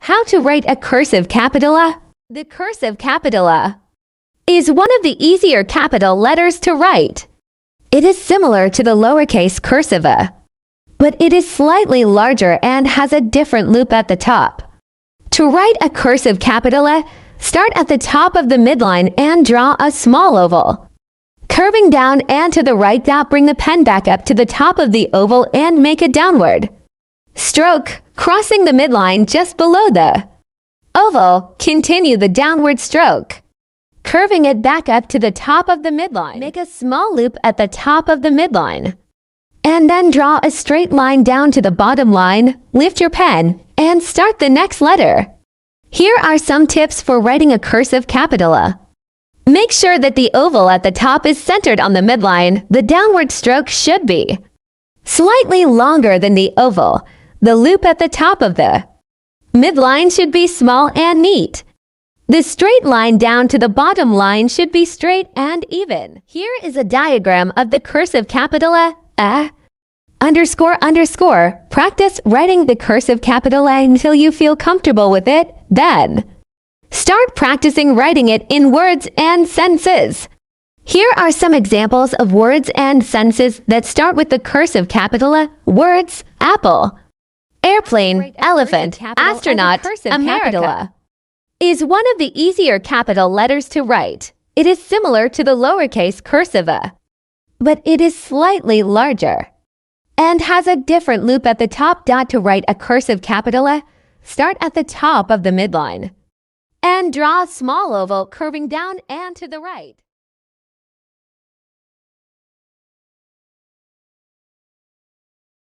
How to write a cursive capital? The cursive capital is one of the easier capital letters to write. It is similar to the lowercase cursive, but it is slightly larger and has a different loop at the top. To write a cursive capital, start at the top of the midline and draw a small oval. Curving down and to the right, bring the pen back up to the top of the oval and make a downward stroke, crossing the midline just below the oval. Continue the downward stroke, curving it back up to the top of the midline. Make a small loop at the top of the midline, and then draw a straight line down to the bottom line. Lift your pen and start the next letter. Here are some tips for writing a cursive capital. Make sure that the oval at the top is centered on the midline. The downward stroke should be slightly longer than the oval. The loop at the top of the midline should be small and neat. The straight line down to the bottom line should be straight and even. Here is a diagram of the cursive capital. Underscore. Practice writing the cursive capital until you feel comfortable with it. Then start practicing writing it in words and sentences. Here are some examples of words and sentences that start with the cursive capital. Words: apple, airplane, elephant, astronaut. America is one of the easier capital letters to write. It is similar to the lowercase cursive, but it is slightly larger and has a different loop at the top. To write a cursive capital, start at the top of the midline and draw a small oval curving down and to the right.